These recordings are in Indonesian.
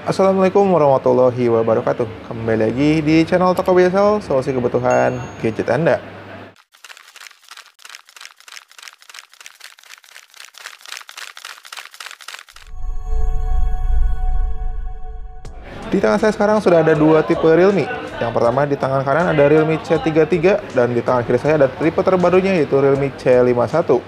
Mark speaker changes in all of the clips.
Speaker 1: Assalamualaikum warahmatullahi wabarakatuh. Kembali lagi di channel Toko Biasel, solusi kebutuhan gadget Anda. Di tangan saya sekarang sudah ada dua tipe Realme. Yang pertama di tangan kanan ada Realme C33 dan di tangan kiri saya ada tipe terbarunya yaitu Realme C51.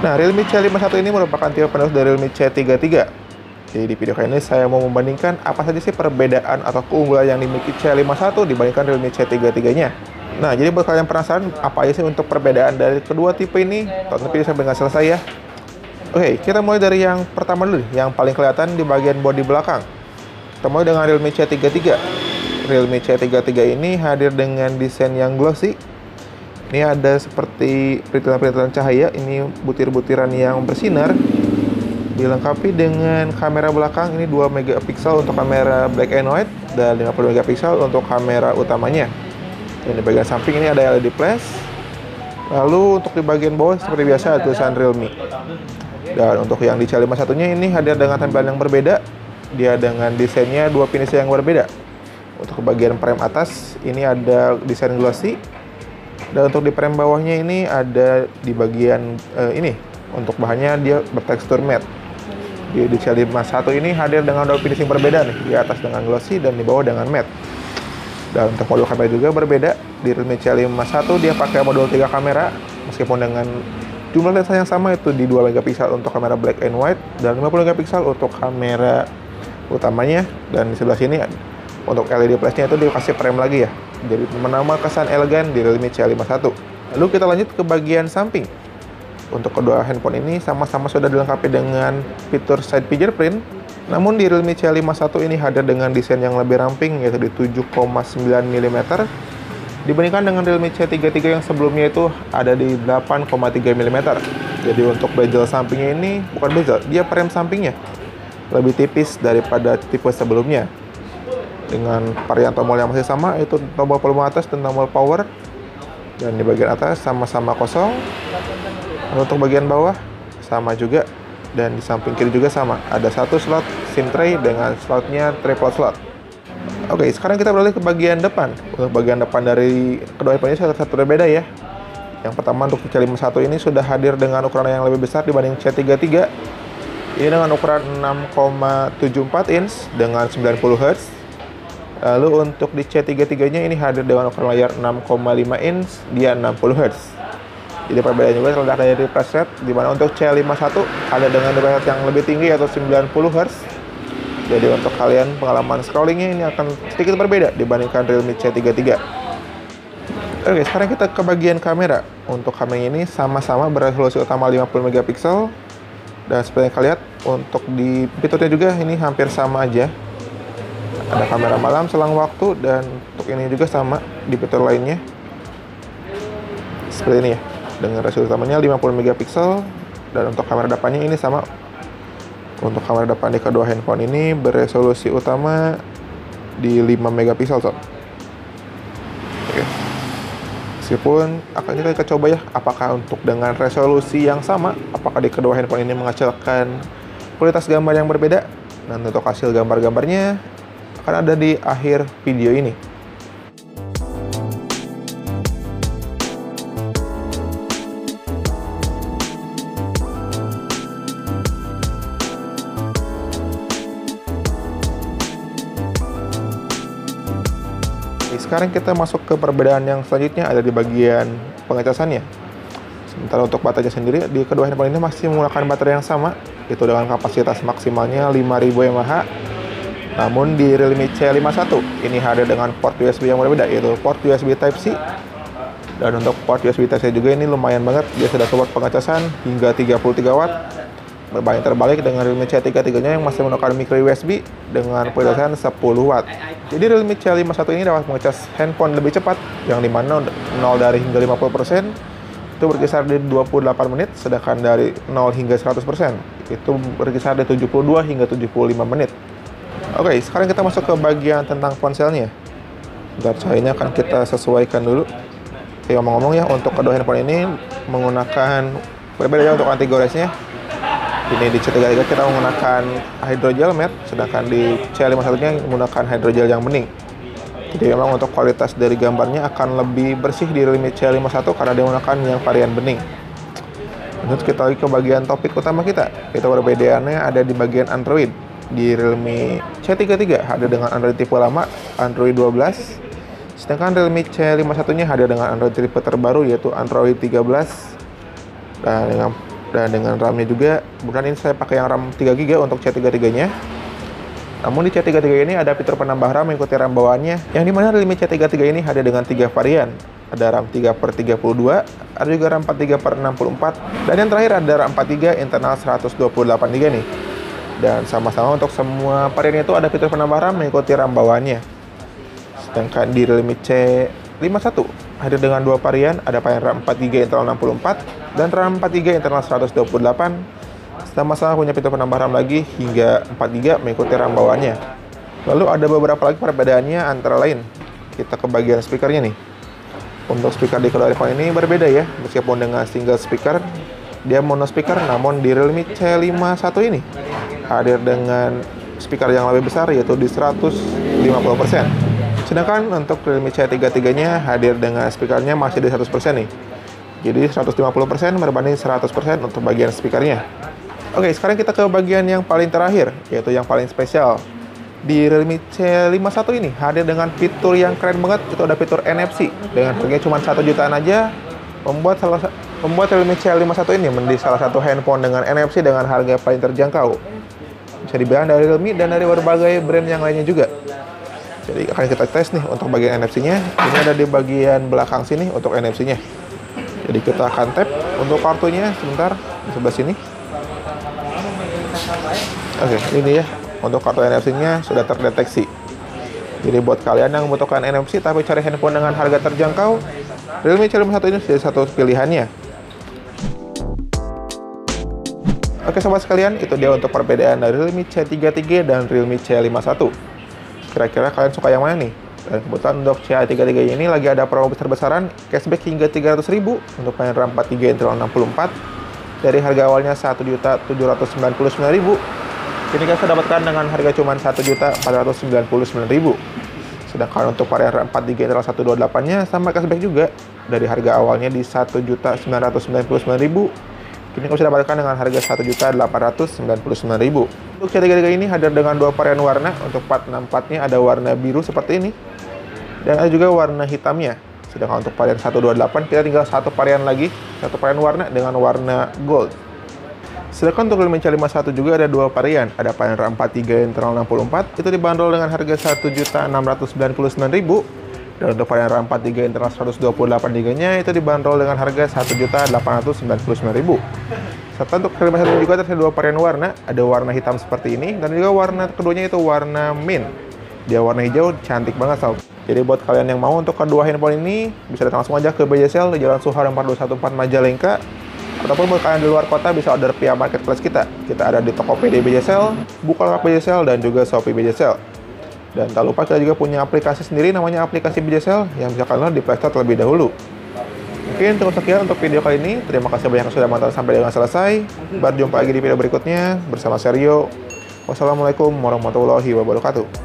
Speaker 1: Nah, Realme C51 ini merupakan tipe penerus dari Realme C33. Jadi di video kali ini saya mau membandingkan apa saja sih perbedaan atau keunggulan yang dimiliki C51 dibandingkan Realme C33-nya. Nah, jadi buat kalian penasaran apa aja sih untuk perbedaan dari kedua tipe ini, tonton video sampai nggak selesai ya. Oke, kita mulai dari yang pertama dulu, yang paling kelihatan di bagian bodi belakang. Kita mulai dengan Realme C33. Realme C33 ini hadir dengan desain yang glossy. Ini ada seperti perintilan-perintilan cahaya, ini butir-butiran yang bersinar. Dilengkapi dengan kamera belakang, ini 2 megapiksel untuk kamera black and white dan 50 megapiksel untuk kamera utamanya. Dan di bagian samping ini ada LED flash. Lalu untuk di bagian bawah seperti biasa ada tulisan Realme. Dan untuk yang di C51-nya ini hadir dengan tampilan yang berbeda. Dia dengan desainnya 2 finish yang berbeda. Untuk bagian frame atas ini ada desain glossy. Dan untuk di frame bawahnya ini ada di bagian ini. Untuk bahannya dia bertekstur matte. Di C51 ini hadir dengan 2 finishing berbeda nih, di atas dengan glossy dan di bawah dengan matte. Dan untuk modul kamera juga berbeda. Di Realme C51 dia pakai modul 3 kamera, meskipun dengan jumlah lensa yang sama itu di 2 megapiksel untuk kamera black and white dan 50 megapiksel untuk kamera utamanya. Dan di sebelah sini untuk LED flashnya itu dikasih frame lagi ya, jadi menambah kesan elegan di Realme C51. Lalu kita lanjut ke bagian samping. Untuk kedua handphone ini sama-sama sudah dilengkapi dengan fitur side fingerprint. Namun di Realme C51 ini hadir dengan desain yang lebih ramping yaitu di 7,9 mm dibandingkan dengan Realme C33 yang sebelumnya itu ada di 8,3 mm. Jadi untuk bezel sampingnya ini bukan bezel, dia frame sampingnya lebih tipis daripada tipe sebelumnya. Dengan varian tombol yang masih sama, yaitu tombol volume atas dan tombol power. Dan di bagian atas sama-sama kosong. Untuk bagian bawah sama juga, dan di samping kiri juga sama, ada satu slot SIM tray dengan slotnya triple slot. Oke, sekarang kita beralih ke bagian depan. Untuk bagian depan dari kedua handphone ini satu berbeda ya. Yang pertama untuk C51 ini sudah hadir dengan ukuran yang lebih besar dibanding C33. Ini dengan ukuran 6,74 inch dengan 90 Hz. Lalu untuk di C33-nya ini hadir dengan ukuran layar 6,5 inch, dia 60 Hz. Jadi perbedaan juga terletak dari refresh rate, di mana untuk C51 ada dengan refresh rate yang lebih tinggi yaitu 90 Hz. Jadi untuk kalian pengalaman scrollingnya ini akan sedikit berbeda dibandingkan Realme C33. Oke, sekarang kita ke bagian kamera. Untuk kamera ini sama-sama beresolusi utama 50 megapiksel. Dan seperti yang kalian lihat, untuk di fiturnya juga ini hampir sama aja. Ada kamera malam, selang waktu, dan untuk ini juga sama di fitur lainnya. Seperti ini ya. Dengan resolusi utamanya 50 megapiksel, dan untuk kamera depannya ini sama. Untuk kamera depan di kedua handphone ini beresolusi utama di 5 megapiksel sob. Oke. Meskipun akan kita coba ya apakah untuk dengan resolusi yang sama apakah di kedua handphone ini menghasilkan kualitas gambar yang berbeda. Dan untuk hasil gambar-gambarnya akan ada di akhir video ini. Sekarang kita masuk ke perbedaan yang selanjutnya, ada di bagian pengecasannya. Sementara untuk baterainya sendiri di kedua handphone ini masih menggunakan baterai yang sama, itu dengan kapasitas maksimalnya 5000 mAh. Namun di Realme C51 ini hadir dengan port USB yang berbeda, yaitu port USB Type-C. Dan untuk port USB Type-C juga ini lumayan banget, dia sudah support pengecasan hingga 33 watt. Berbanding terbalik dengan Realme C33-nya yang masih menggunakan micro USB dengan pengecasan 10 watt. Jadi Realme C51 ini dapat mengecas handphone lebih cepat, yang dimana 0 dari hingga 50% itu berkisar di 28 menit, sedangkan dari 0 hingga 100% itu berkisar di 72 hingga 75 menit. Oke, sekarang kita masuk ke bagian tentang ponselnya. Bentar, cahayanya akan kita sesuaikan dulu. Oke, ngomong-ngomong ya, untuk kedua handphone ini menggunakan berbeda ya untuk anti goresnya. Ini di C33 kita menggunakan hydrogel matte, sedangkan di C51-nya menggunakan hydrogel yang bening. Jadi memang untuk kualitas dari gambarnya akan lebih bersih di Realme C51 karena dia menggunakan yang varian bening. Lanjut kita lagi ke bagian topik utama kita. Itu perbedaannya ada di bagian Android. Di Realme C33 hadir dengan Android tipe lama, Android 12. Sedangkan Realme C51-nya hadir dengan Android tipe terbaru yaitu Android 13. Dan dengan RAM-nya juga, kemudian ini saya pakai yang RAM 3GB untuk C33-nya. Namun di C33 ini ada fitur penambah RAM mengikuti RAM bawaannya, yang dimana Realme C33 ini hadir dengan 3 varian. Ada RAM 3/32, ada juga RAM 4/64, dan yang terakhir ada RAM 43 internal 128GB nih. Dan sama-sama untuk semua varian itu ada fitur penambah RAM mengikuti RAM bawaannya. Sedangkan di Realme C51 hadir dengan 2 varian, ada varian RAM 4GB internal 64 dan RAM 4GB internal 128. Sama-sama punya fitur penambah RAM lagi hingga 4GB mengikuti RAM bawaannya. Lalu ada beberapa lagi perbedaannya, antara lain kita ke bagian speakernya nih. Untuk speaker di kedua iPhone ini berbeda ya, meskipun dengan single speaker dia mono speaker, namun di Realme C51 ini hadir dengan speaker yang lebih besar yaitu di 150%. Sedangkan untuk Realme C33-nya hadir dengan speakernya masih di 100% nih. Jadi 150% berbanding 100% untuk bagian speakernya. Oke, sekarang kita ke bagian yang paling terakhir, yaitu yang paling spesial. Di Realme C51 ini hadir dengan fitur yang keren banget, itu ada fitur NFC. Dengan harganya cuma 1 jutaan aja, membuat Realme C51 ini menjadi salah satu handphone dengan NFC dengan harga paling terjangkau. Bisa dibilang dari Realme dan dari berbagai brand yang lainnya juga. Jadi akan kita tes nih untuk bagian NFC-nya. Ini ada di bagian belakang sini untuk NFC-nya. Jadi kita akan tap untuk kartunya sebentar di sebelah sini. Oke, ini ya, untuk kartu NFC-nya sudah terdeteksi. Jadi buat kalian yang membutuhkan NFC tapi cari handphone dengan harga terjangkau, Realme C51 ini sudah satu pilihannya. Oke sobat sekalian, itu dia untuk perbedaan dari Realme C33 dan Realme C51. Kira-kira kalian suka yang mana nih? Dan kebetulan untuk C33 ini lagi ada promo besar-besaran, cashback hingga 300.000 untuk varian RAM 4GB internal 64 dari harga awalnya 1.799.000. Kini kalian bisa dapatkan dengan harga cuma 1.499.000. Sedangkan untuk varian RAM 4GB internal 128-nya sama cashback juga dari harga awalnya di 1.999.000. Kini kalian bisa dapatkan dengan harga 1.899.000. Untuk C33 ini hadir dengan 2 varian warna. Untuk 464-nya ada warna biru seperti ini. Dan ada juga warna hitamnya. Sedangkan untuk varian 128 kita tinggal satu varian lagi, satu varian warna dengan warna gold. Sedangkan untuk Realme C51 juga ada 2 varian. Ada varian RAM 4GB internal 64, itu dibanderol dengan harga 1.699.000. Dan untuk varian RAM 4GB internal 128GB-nya itu dibanderol dengan harga 1.899.000. Serta untuk Realme C51 juga tersedia 2 varian warna. Ada warna hitam seperti ini, dan juga warna keduanya itu warna mint. Dia warna hijau, cantik banget sob. Jadi buat kalian yang mau untuk kedua handphone ini, bisa datang langsung aja ke BJSL di Jalan Suhar 4214 Majalengka. Ataupun buat kalian di luar kota bisa order via marketplace kita. Kita ada di Tokopedia BJSL, Bukalapak BJSL, dan juga Shopee BJSL. Dan tak lupa kita juga punya aplikasi sendiri namanya aplikasi BJSL yang bisa kalian download di Play Store terlebih dahulu. Mungkin cukup sekian untuk video kali ini. Terima kasih banyak yang sudah menonton sampai dengan selesai. Berjumpa lagi di video berikutnya bersama Seryo. Wassalamualaikum warahmatullahi wabarakatuh.